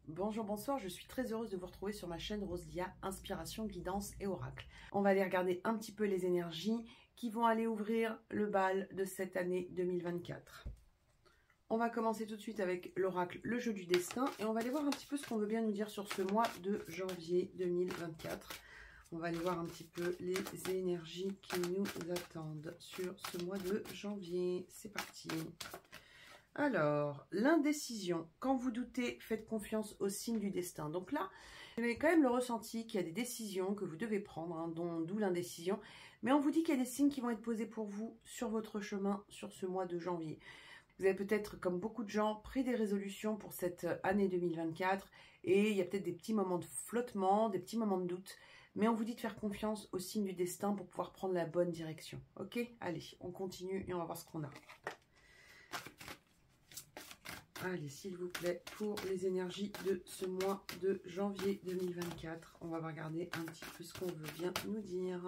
Bonjour, bonsoir, je suis très heureuse de vous retrouver sur ma chaîne Roselia, Inspiration, Guidance et Oracle. On va aller regarder un petit peu les énergies qui vont aller ouvrir le bal de cette année 2024. On va commencer tout de suite avec l'oracle, le jeu du destin, et on va aller voir un petit peu ce qu'on veut bien nous dire sur ce mois de janvier 2024. On va aller voir un petit peu les énergies qui nous attendent sur ce mois de janvier. C'est parti. Alors, l'indécision. Quand vous doutez, faites confiance au signe du destin. Donc là, vous avez quand même le ressenti qu'il y a des décisions que vous devez prendre, hein, d'où l'indécision. Mais on vous dit qu'il y a des signes qui vont être posés pour vous sur votre chemin sur ce mois de janvier. Vous avez peut-être, comme beaucoup de gens, pris des résolutions pour cette année 2024. Et il y a peut-être des petits moments de flottement, des petits moments de doute. Mais on vous dit de faire confiance au signe du destin pour pouvoir prendre la bonne direction. Ok? Allez, on continue et on va voir ce qu'on a. Allez, s'il vous plaît, pour les énergies de ce mois de janvier 2024, on va regarder un petit peu ce qu'on veut bien nous dire.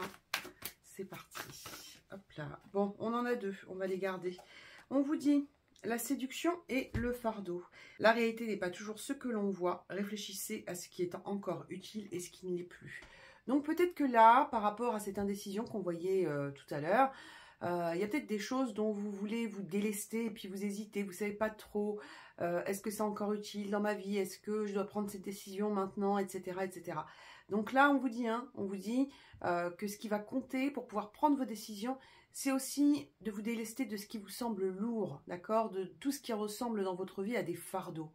C'est parti. Hop là. Bon, on en a deux, on va les garder. On vous dit la séduction et le fardeau. La réalité n'est pas toujours ce que l'on voit. Réfléchissez à ce qui est encore utile et ce qui ne l'est plus. Donc peut-être que là, par rapport à cette indécision qu'on voyait tout à l'heure, il y a peut-être des choses dont vous voulez vous délester et puis vous hésitez, vous ne savez pas trop, est-ce que c'est encore utile dans ma vie, est-ce que je dois prendre cette décision maintenant, etc. etc. Donc là, on vous dit que ce qui va compter pour pouvoir prendre vos décisions, c'est aussi de vous délester de ce qui vous semble lourd, d'accord, de tout ce qui ressemble dans votre vie à des fardeaux.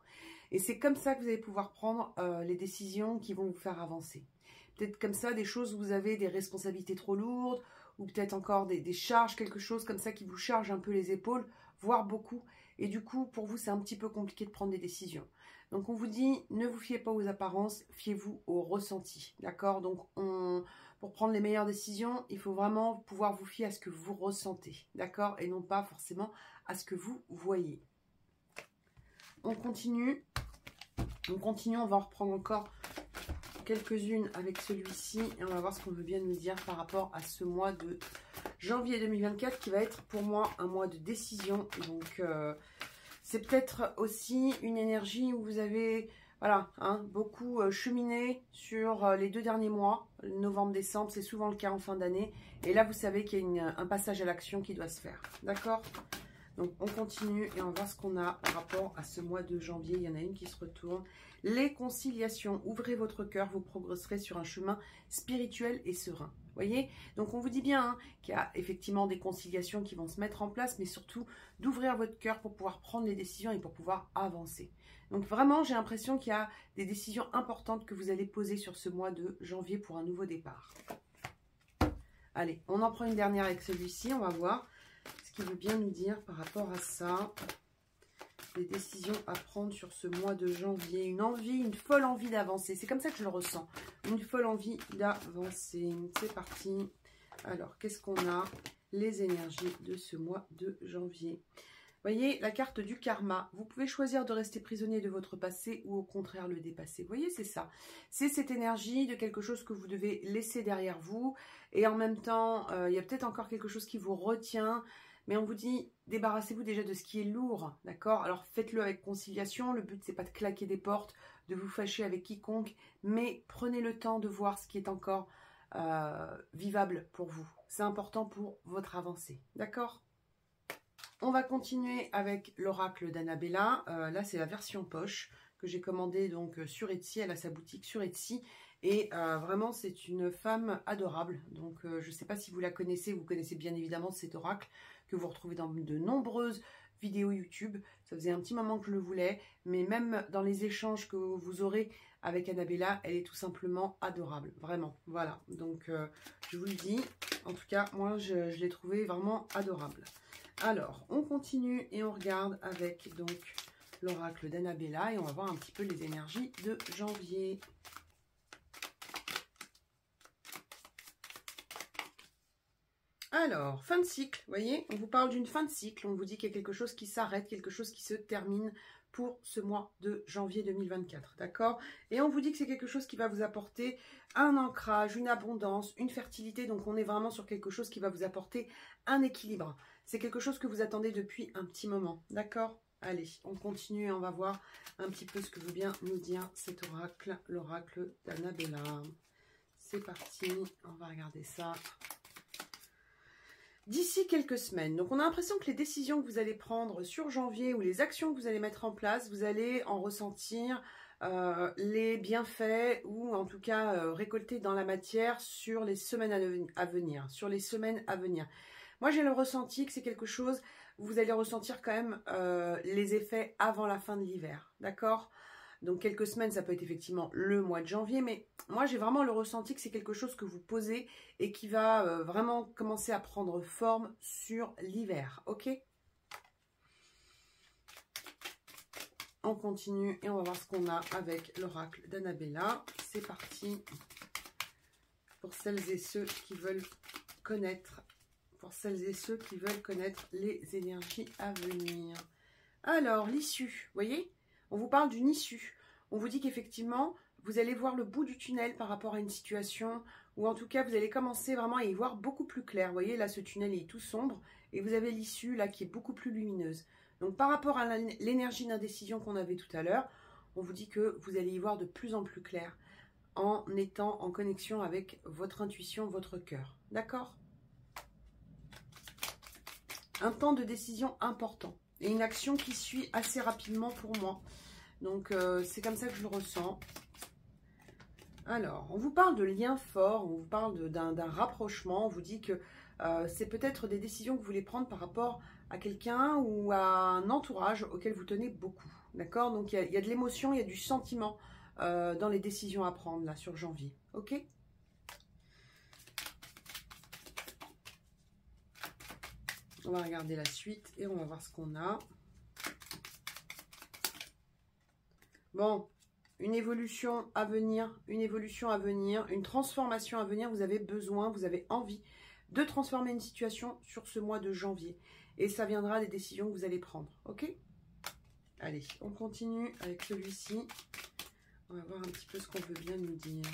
Et c'est comme ça que vous allez pouvoir prendre les décisions qui vont vous faire avancer. Peut-être comme ça, des choses où vous avez des responsabilités trop lourdes, ou peut-être encore des charges, quelque chose comme ça qui vous charge un peu les épaules, voire beaucoup. Et du coup, pour vous, c'est un petit peu compliqué de prendre des décisions. Donc, on vous dit, ne vous fiez pas aux apparences, fiez-vous au ressenti. D'accord? Donc, pour prendre les meilleures décisions, il faut vraiment pouvoir vous fier à ce que vous ressentez. D'accord? Et non pas forcément à ce que vous voyez. On continue. On va en reprendre encore quelques-unes avec celui-ci et on va voir ce qu'on veut bien nous dire par rapport à ce mois de janvier 2024 qui va être pour moi un mois de décision. Donc c'est peut-être aussi une énergie où vous avez beaucoup cheminé sur les 2 derniers mois, novembre-décembre, c'est souvent le cas en fin d'année. Et là vous savez qu'il y a un passage à l'action qui doit se faire. D'accord? Donc, on continue et on va voir ce qu'on a par rapport à ce mois de janvier. Il y en a une qui se retourne. Les conciliations. Ouvrez votre cœur, vous progresserez sur un chemin spirituel et serein. Voyez? Donc, on vous dit bien qu'il y a effectivement des conciliations qui vont se mettre en place, mais surtout d'ouvrir votre cœur pour pouvoir prendre les décisions et pour pouvoir avancer. Donc, vraiment, j'ai l'impression qu'il y a des décisions importantes que vous allez poser sur ce mois de janvier pour un nouveau départ. Allez, on en prend une dernière avec celui-ci. On va voir ce qu'il veut bien nous dire par rapport à ça. Des décisions à prendre sur ce mois de janvier. Une folle envie d'avancer. C'est comme ça que je le ressens. Une folle envie d'avancer. C'est parti. Alors, qu'est-ce qu'on a? Les énergies de ce mois de janvier. Voyez, la carte du karma. Vous pouvez choisir de rester prisonnier de votre passé ou au contraire le dépasser. Vous voyez, c'est ça. C'est cette énergie de quelque chose que vous devez laisser derrière vous. Et en même temps, il y a peut-être encore quelque chose qui vous retient. Mais on vous dit, débarrassez-vous déjà de ce qui est lourd. D'accord? Alors, faites-le avec conciliation. Le but, c'est pas de claquer des portes, de vous fâcher avec quiconque. Mais prenez le temps de voir ce qui est encore vivable pour vous. C'est important pour votre avancée. D'accord? On va continuer avec l'oracle d'Annabella. Là, c'est la version poche que j'ai commandée donc sur Etsy. Elle a sa boutique sur Etsy. Et vraiment, c'est une femme adorable. Donc, je ne sais pas si vous la connaissez. Vous connaissez bien évidemment cet oracle que vous retrouvez dans de nombreuses vidéos YouTube. Ça faisait un petit moment que je le voulais. Mais même dans les échanges que vous aurez avec Annabella, elle est tout simplement adorable. Vraiment, voilà. Donc, je vous le dis. En tout cas, moi, je l'ai trouvée vraiment adorable. Alors, on continue et on regarde avec donc l'oracle d'Annabella et on va voir un petit peu les énergies de janvier. Alors, fin de cycle, vous voyez, on vous parle d'une fin de cycle, on vous dit qu'il y a quelque chose qui s'arrête, quelque chose qui se termine pour ce mois de janvier 2024, d'accord? Et on vous dit que c'est quelque chose qui va vous apporter un ancrage, une abondance, une fertilité, donc on est vraiment sur quelque chose qui va vous apporter un équilibre. C'est quelque chose que vous attendez depuis un petit moment, d'accord? Allez, on continue et on va voir un petit peu ce que veut bien nous dire cet oracle, l'oracle d'Annabella. C'est parti, on va regarder ça. D'ici quelques semaines, donc on a l'impression que les décisions que vous allez prendre sur janvier ou les actions que vous allez mettre en place, vous allez en ressentir les bienfaits ou en tout cas récolter dans la matière sur les semaines à venir. Moi j'ai le ressenti que c'est quelque chose, vous allez ressentir quand même les effets avant la fin de l'hiver, d'accord? Donc quelques semaines, ça peut être effectivement le mois de janvier, mais moi j'ai vraiment le ressenti que c'est quelque chose que vous posez et qui va vraiment commencer à prendre forme sur l'hiver, ok? On continue et on va voir ce qu'on a avec l'oracle d'Annabella. C'est parti pour celles et ceux qui veulent connaître, les énergies à venir. Alors, l'issue, vous voyez? On vous parle d'une issue. On vous dit qu'effectivement, vous allez voir le bout du tunnel par rapport à une situation, ou en tout cas, vous allez commencer vraiment à y voir beaucoup plus clair. Vous voyez, là, ce tunnel est tout sombre, et vous avez l'issue, là, qui est beaucoup plus lumineuse. Donc, par rapport à l'énergie d'indécision qu'on avait tout à l'heure, on vous dit que vous allez y voir de plus en plus clair, en étant en connexion avec votre intuition, votre cœur. D'accord? Un temps de décision important, et une action qui suit assez rapidement pour moi. Donc, c'est comme ça que je le ressens. Alors, on vous parle de liens forts, on vous parle d'un rapprochement. On vous dit que c'est peut-être des décisions que vous voulez prendre par rapport à quelqu'un ou à un entourage auquel vous tenez beaucoup. D'accord? Donc, il y a de l'émotion, il y a du sentiment dans les décisions à prendre, là, sur janvier. Ok? On va regarder la suite et on va voir ce qu'on a. Bon, une évolution à venir, une transformation à venir. Vous avez besoin, vous avez envie de transformer une situation sur ce mois de janvier. Et ça viendra des décisions que vous allez prendre. Ok? Allez, on continue avec celui-ci. On va voir un petit peu ce qu'on veut bien nous dire.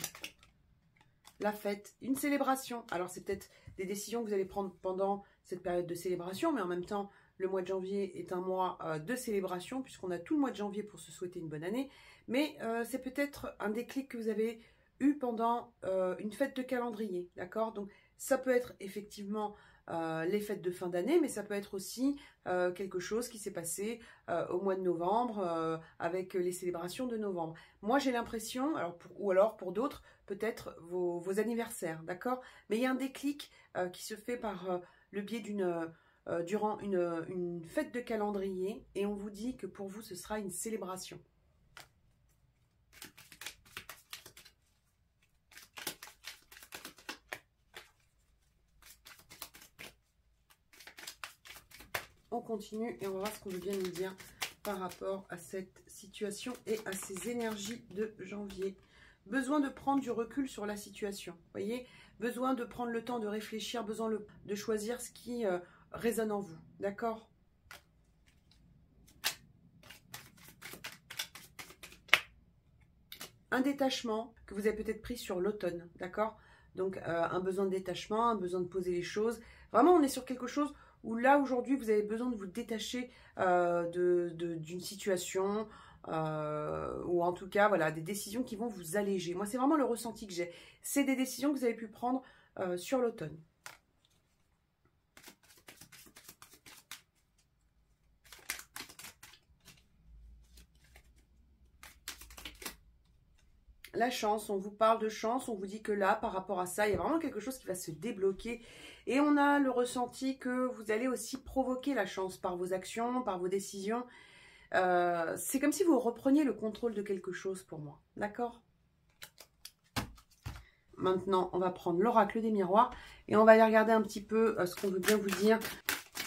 La fête, une célébration. Alors, c'est peut-être des décisions que vous allez prendre pendant cette période de célébration, mais en même temps, le mois de janvier est un mois de célébration, puisqu'on a tout le mois de janvier pour se souhaiter une bonne année. Mais c'est peut-être un déclic que vous avez eu pendant une fête de calendrier, d'accord? Donc, ça peut être effectivement les fêtes de fin d'année, mais ça peut être aussi quelque chose qui s'est passé au mois de novembre, avec les célébrations de novembre. Moi, j'ai l'impression, ou alors pour d'autres, peut-être vos anniversaires, d'accord? Mais il y a un déclic qui se fait par le biais durant une fête de calendrier, et on vous dit que pour vous, ce sera une célébration. On continue et on va voir ce qu'on veut bien nous dire par rapport à cette situation et à ces énergies de janvier. Besoin de prendre du recul sur la situation, voyez, besoin de prendre le temps de réfléchir, besoin de choisir ce qui résonne en vous, d'accord? Un détachement que vous avez peut-être pris sur l'automne, d'accord? Donc un besoin de détachement, un besoin de poser les choses. Vraiment, on est sur quelque chose où là, aujourd'hui, vous avez besoin de vous détacher d'une situation, ou en tout cas, voilà, des décisions qui vont vous alléger. Moi, c'est vraiment le ressenti que j'ai. C'est des décisions que vous avez pu prendre sur l'automne. La chance, on vous parle de chance, on vous dit que là, par rapport à ça, il y a vraiment quelque chose qui va se débloquer. Et on a le ressenti que vous allez aussi provoquer la chance par vos actions, par vos décisions. C'est comme si vous repreniez le contrôle de quelque chose pour moi. D'accord? Maintenant, on va prendre l'oracle des miroirs et on va aller regarder un petit peu ce qu'on veut bien vous dire.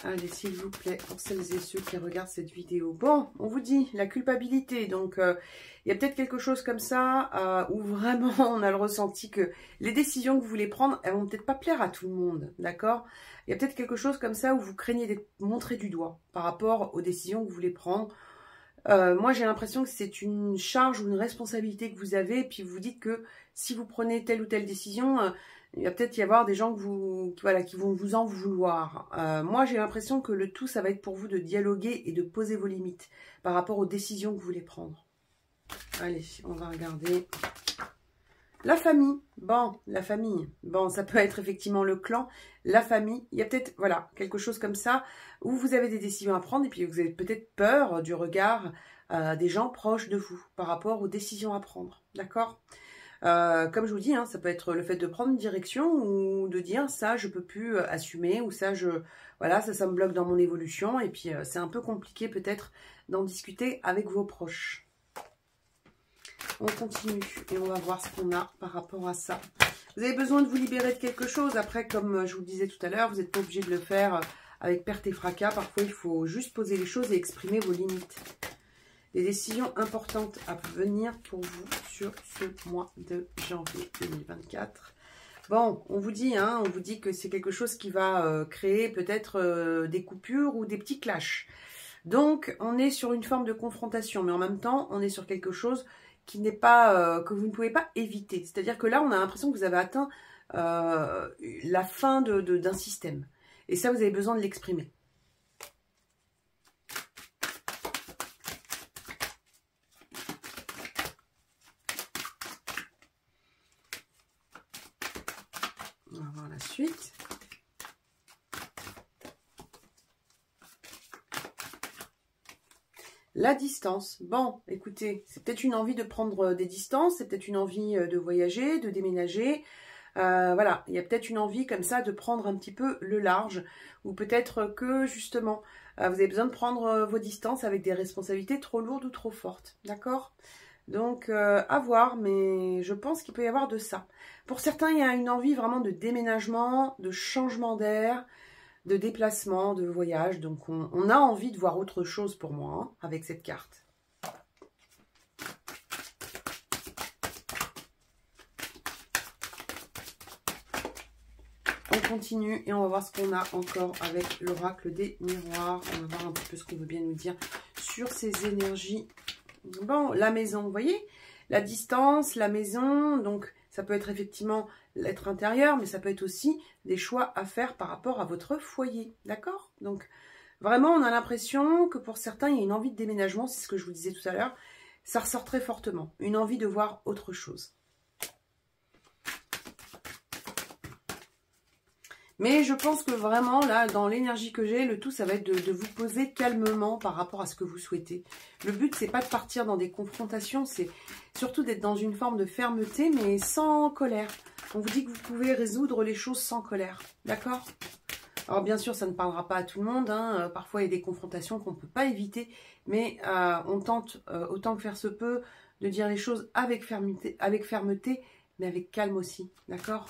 Allez, s'il vous plaît, pour celles et ceux qui regardent cette vidéo. Bon, on vous dit la culpabilité. Donc, il y a peut-être quelque chose comme ça où vraiment on a le ressenti que les décisions que vous voulez prendre, elles vont peut-être pas plaire à tout le monde. D'accord? Il y a peut-être quelque chose comme ça où vous craignez d'être montré du doigt par rapport aux décisions que vous voulez prendre. Moi, j'ai l'impression que c'est une charge ou une responsabilité que vous avez. Et puis, vous dites que si vous prenez telle ou telle décision, Il va peut-être y avoir des gens qui vont vous en vouloir. Moi, j'ai l'impression que le tout, ça va être pour vous de dialoguer et de poser vos limites par rapport aux décisions que vous voulez prendre. Allez, on va regarder. La famille. Bon, la famille. Bon, ça peut être effectivement le clan, la famille. Il y a peut-être, voilà, quelque chose comme ça où vous avez des décisions à prendre et puis vous avez peut-être peur du regard des gens proches de vous par rapport aux décisions à prendre. D'accord ? Comme je vous dis, hein, ça peut être le fait de prendre une direction ou de dire ça je peux plus assumer ou ça voilà, ça me bloque dans mon évolution et puis c'est un peu compliqué peut-être d'en discuter avec vos proches. On continue et on va voir ce qu'on a par rapport à ça. Vous avez besoin de vous libérer de quelque chose. Après, comme je vous le disais tout à l'heure, vous n'êtes pas obligé de le faire avec perte et fracas. Parfois, il faut juste poser les choses et exprimer vos limites. Des décisions importantes à venir pour vous sur ce mois de janvier 2024. Bon, on vous dit que c'est quelque chose qui va créer peut-être des coupures ou des petits clashs. Donc, on est sur une forme de confrontation, mais en même temps, on est sur quelque chose qui n'est pas que vous ne pouvez pas éviter. C'est-à-dire que là, on a l'impression que vous avez atteint la fin d'un système. Et ça, vous avez besoin de l'exprimer. On va voir la suite. La distance. Bon, écoutez, c'est peut-être une envie de prendre des distances, c'est peut-être une envie de voyager, de déménager. Voilà, il y a peut-être une envie comme ça de prendre un petit peu le large. Ou peut-être que, justement, vous avez besoin de prendre vos distances avec des responsabilités trop lourdes ou trop fortes. D'accord ? Donc, à voir, mais je pense qu'il peut y avoir de ça. Pour certains, il y a une envie vraiment de déménagement, de changement d'air, de déplacement, de voyage. Donc, on a envie de voir autre chose pour moi, hein, avec cette carte. On continue et on va voir ce qu'on a encore avec l'oracle des miroirs. On va voir un petit peu ce qu'on veut bien nous dire sur ces énergies. Bon, la maison, vous voyez, la distance, la maison, donc ça peut être effectivement l'être intérieur, mais ça peut être aussi des choix à faire par rapport à votre foyer, d'accord? Donc, vraiment, on a l'impression que pour certains, il y a une envie de déménagement, c'est ce que je vous disais tout à l'heure, ça ressort très fortement, une envie de voir autre chose. Mais je pense que vraiment, là, dans l'énergie que j'ai, le tout, ça va être de vous poser calmement par rapport à ce que vous souhaitez. Le but, c'est pas de partir dans des confrontations, c'est surtout d'être dans une forme de fermeté, mais sans colère. On vous dit que vous pouvez résoudre les choses sans colère, d'accord? Alors, bien sûr, ça ne parlera pas à tout le monde, hein. Parfois, il y a des confrontations qu'on ne peut pas éviter, mais on tente, autant que faire se peut, de dire les choses avec fermeté, mais avec calme aussi, d'accord?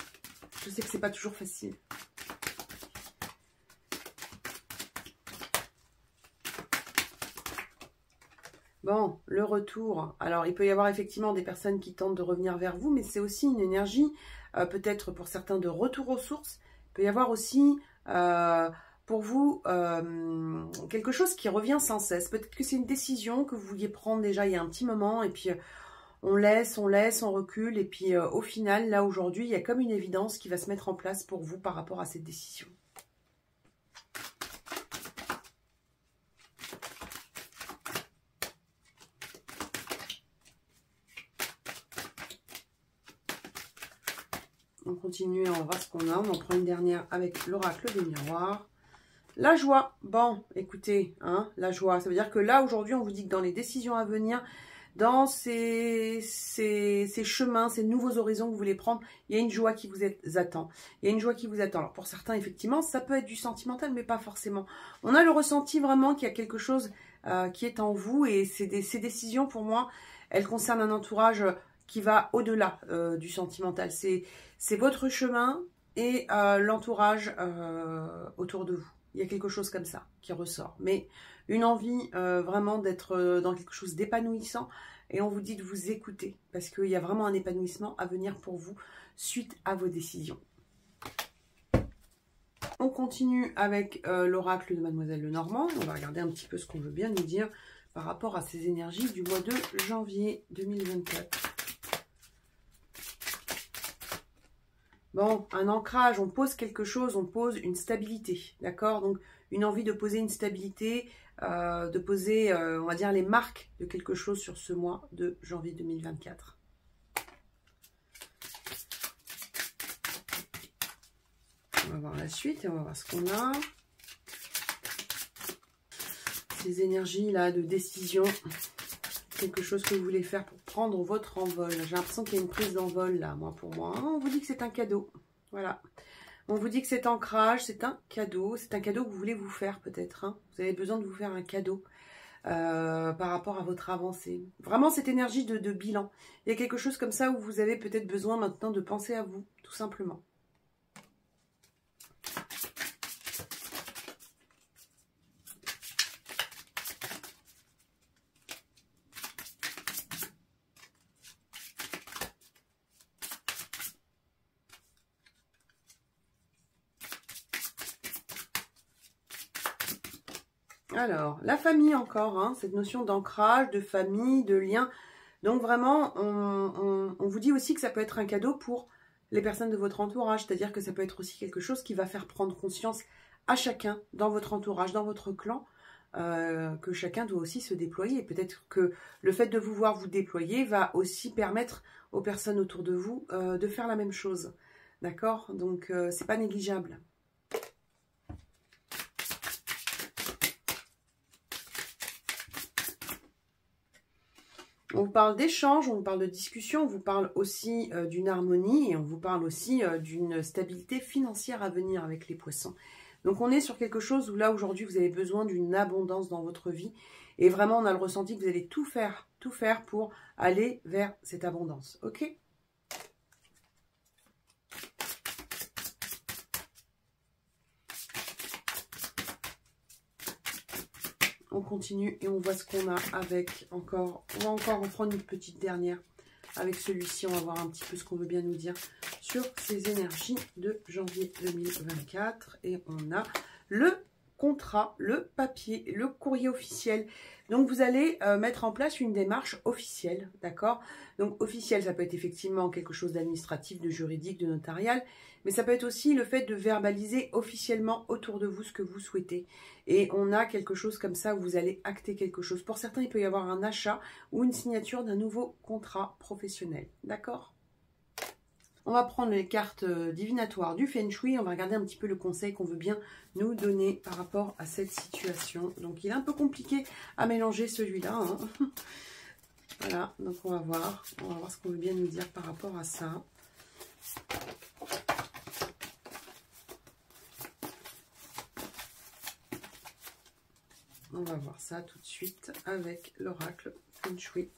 Je sais que c'est pas toujours facile. Bon, le retour. Alors, il peut y avoir effectivement des personnes qui tentent de revenir vers vous, mais c'est aussi une énergie, peut-être pour certains, de retour aux sources. Il peut y avoir aussi, pour vous, quelque chose qui revient sans cesse. Peut-être que c'est une décision que vous vouliez prendre déjà il y a un petit moment, et puis on laisse, on recule, et puis au final, là, aujourd'hui, il y a comme une évidence qui va se mettre en place pour vous par rapport à cette décision. On continue, on va voir ce qu'on a. On en prend une dernière avec l'oracle des miroirs. La joie. Bon, écoutez, hein, la joie. Ça veut dire que là, aujourd'hui, on vous dit que dans les décisions à venir, dans ces chemins, ces nouveaux horizons que vous voulez prendre, il y a une joie qui vous attend. Il y a une joie qui vous attend. Alors, pour certains, effectivement, ça peut être du sentimental, mais pas forcément. On a le ressenti vraiment qu'il y a quelque chose qui est en vous. Et ces décisions, pour moi, elles concernent un entourage qui va au-delà du sentimental. C'est votre chemin et l'entourage autour de vous. Il y a quelque chose comme ça qui ressort. Mais une envie vraiment d'être dans quelque chose d'épanouissant. Et on vous dit de vous écouter. Parce qu'il y a vraiment un épanouissement à venir pour vous suite à vos décisions. On continue avec l'oracle de Mademoiselle Lenormand. On va regarder un petit peu ce qu'on veut bien nous dire par rapport à ces énergies du mois de janvier 2024. Bon, un ancrage, on pose quelque chose, on pose une stabilité, d'accord? Donc, une envie de poser une stabilité, de poser, on va dire, les marques de quelque chose sur ce mois de janvier 2024. On va voir la suite et on va voir ce qu'on a. Ces énergies-là de décision, quelque chose que vous voulez faire pour prendre votre envol. J'ai l'impression qu'il y a une prise d'envol là, pour moi. On vous dit que c'est un cadeau. Voilà. On vous dit que cet ancrage, c'est un cadeau. C'est un cadeau que vous voulez vous faire peut-être. Hein. Vous avez besoin de vous faire un cadeau par rapport à votre avancée. Vraiment cette énergie de bilan. Il y a quelque chose comme ça où vous avez peut-être besoin maintenant de penser à vous, tout simplement. Alors, la famille encore, hein, cette notion d'ancrage, de famille, de lien. Donc vraiment, on vous dit aussi que ça peut être un cadeau pour les personnes de votre entourage. C'est-à-dire que ça peut être aussi quelque chose qui va faire prendre conscience à chacun dans votre entourage, dans votre clan, que chacun doit aussi se déployer. Peut-être que le fait de vous voir vous déployer va aussi permettre aux personnes autour de vous de faire la même chose. D'accord? Donc, c'est pas négligeable. On vous parle d'échange, on vous parle de discussion, on vous parle aussi d'une harmonie et on vous parle aussi d'une stabilité financière à venir avec les poissons. Donc on est sur quelque chose où là aujourd'hui vous avez besoin d'une abondance dans votre vie et vraiment on a le ressenti que vous allez tout faire pour aller vers cette abondance. Ok ? On continue et on voit ce qu'on a avec encore. On va encore en prendre une petite dernière. Avec celui-ci, on va voir un petit peu ce qu'on veut bien nous dire sur ces énergies de janvier 2024. Et on a le contrat, le papier, le courrier officiel. Donc, vous allez mettre en place une démarche officielle, d'accord? Donc, officiel, ça peut être effectivement quelque chose d'administratif, de juridique, de notarial, mais ça peut être aussi le fait de verbaliser officiellement autour de vous ce que vous souhaitez. Et on a quelque chose comme ça où vous allez acter quelque chose. Pour certains, il peut y avoir un achat ou une signature d'un nouveau contrat professionnel, d'accord? On va prendre les cartes divinatoires du Feng Shui. On va regarder un petit peu le conseil qu'on veut bien nous donner par rapport à cette situation. Donc, il est un peu compliqué à mélanger celui-là. Hein. Voilà, donc on va voir ce qu'on veut bien nous dire par rapport à ça. On va voir ça tout de suite avec l'oracle Feng Shui.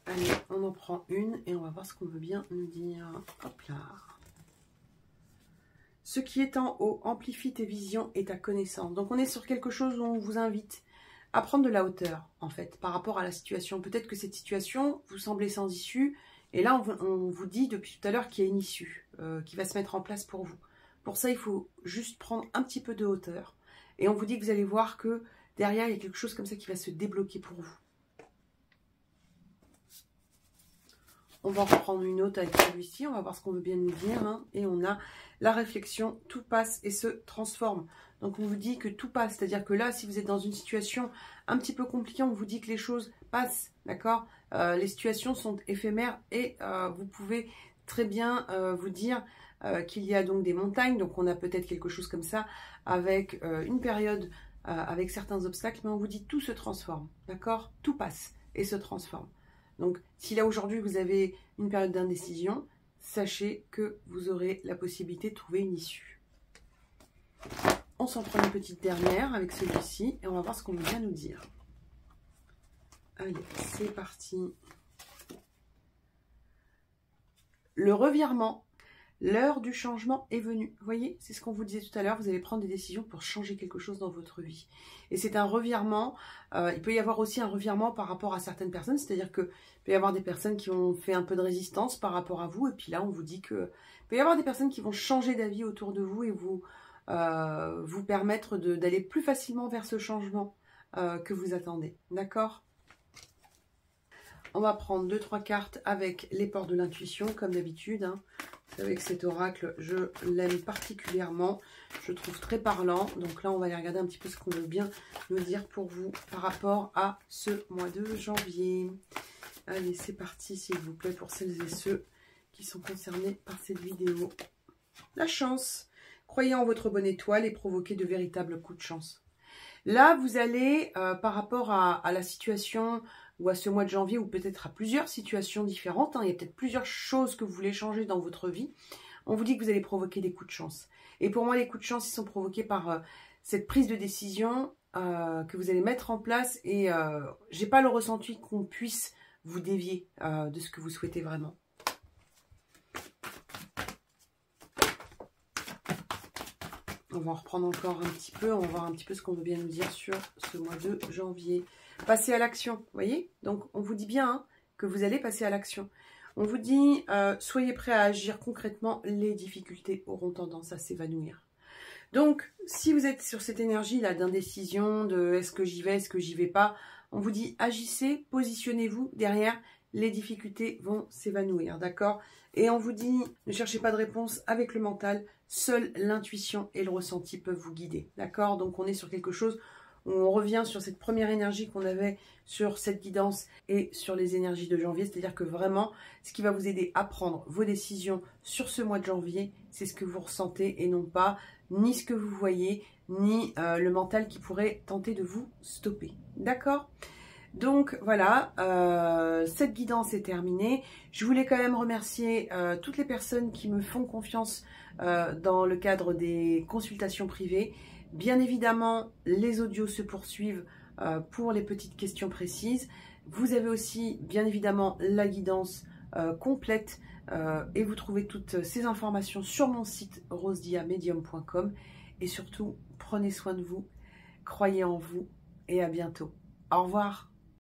Allez, on en prend une et on va voir ce qu'on veut bien nous dire. Hop là. Ce qui est en haut amplifie tes visions et ta connaissance. Donc on est sur quelque chose où on vous invite à prendre de la hauteur, en fait, par rapport à la situation. Peut-être que cette situation vous semblait sans issue. Et là, on vous dit depuis tout à l'heure qu'il y a une issue qui va se mettre en place pour vous. Pour ça, il faut juste prendre un petit peu de hauteur. Et on vous dit que vous allez voir que derrière, il y a quelque chose comme ça qui va se débloquer pour vous. On va en reprendre une autre avec celui-ci. On va voir ce qu'on veut bien nous dire. Hein. Et on a la réflexion. Tout passe et se transforme. Donc, on vous dit que tout passe. C'est-à-dire que là, si vous êtes dans une situation un petit peu compliquée, on vous dit que les choses passent. D'accord ? Les situations sont éphémères et vous pouvez très bien vous dire qu'il y a donc des montagnes. Donc, on a peut-être quelque chose comme ça avec une période avec certains obstacles. Mais on vous dit tout se transforme. D'accord ? Tout passe et se transforme. Donc, si là aujourd'hui vous avez une période d'indécision, sachez que vous aurez la possibilité de trouver une issue. On s'en prend une petite dernière avec celui-ci et on va voir ce qu'on vient nous dire. Allez, c'est parti. Le revirement. L'heure du changement est venue. Vous voyez, c'est ce qu'on vous disait tout à l'heure. Vous allez prendre des décisions pour changer quelque chose dans votre vie. Et c'est un revirement. Il peut y avoir aussi un revirement par rapport à certaines personnes. C'est-à-dire qu'il peut y avoir des personnes qui ont fait un peu de résistance par rapport à vous. Et puis là, on vous dit que il peut y avoir des personnes qui vont changer d'avis autour de vous et vous permettre d'aller plus facilement vers ce changement que vous attendez. D'accord ? On va prendre 2-3 cartes avec les portes de l'intuition, comme d'habitude. Hein. Vous savez que cet oracle, je l'aime particulièrement. Je le trouve très parlant. Donc là, on va aller regarder un petit peu ce qu'on veut bien nous dire pour vous par rapport à ce mois de janvier. Allez, c'est parti, s'il vous plaît, pour celles et ceux qui sont concernés par cette vidéo. La chance. Croyez en votre bonne étoile et provoquez de véritables coups de chance. Là, vous allez, par rapport à la situation ou à ce mois de janvier, ou peut-être à plusieurs situations différentes, hein, il y a peut-être plusieurs choses que vous voulez changer dans votre vie, on vous dit que vous allez provoquer des coups de chance. Et pour moi, les coups de chance, ils sont provoqués par cette prise de décision que vous allez mettre en place. Et j'ai pas le ressenti qu'on puisse vous dévier de ce que vous souhaitez vraiment. On va en reprendre encore un petit peu, on va voir un petit peu ce qu'on veut bien nous dire sur ce mois de janvier. Passer à l'action, vous voyez? Donc, on vous dit bien hein, que vous allez passer à l'action. On vous dit, soyez prêts à agir concrètement, les difficultés auront tendance à s'évanouir. Donc, si vous êtes sur cette énergie-là d'indécision, de est-ce que j'y vais, est-ce que j'y vais pas, on vous dit, agissez, positionnez-vous derrière, les difficultés vont s'évanouir, d'accord? Et on vous dit, ne cherchez pas de réponse avec le mental, seule l'intuition et le ressenti peuvent vous guider, d'accord? Donc on est sur quelque chose où on revient sur cette première énergie qu'on avait sur cette guidance et sur les énergies de janvier, c'est-à-dire que vraiment, ce qui va vous aider à prendre vos décisions sur ce mois de janvier, c'est ce que vous ressentez et non pas ni ce que vous voyez, ni le mental qui pourrait tenter de vous stopper, d'accord? Donc voilà, cette guidance est terminée. Je voulais quand même remercier toutes les personnes qui me font confiance dans le cadre des consultations privées. Bien évidemment, les audios se poursuivent pour les petites questions précises. Vous avez aussi, bien évidemment, la guidance complète et vous trouvez toutes ces informations sur mon site rosediamedium.com. Et surtout, prenez soin de vous, croyez en vous et à bientôt. Au revoir.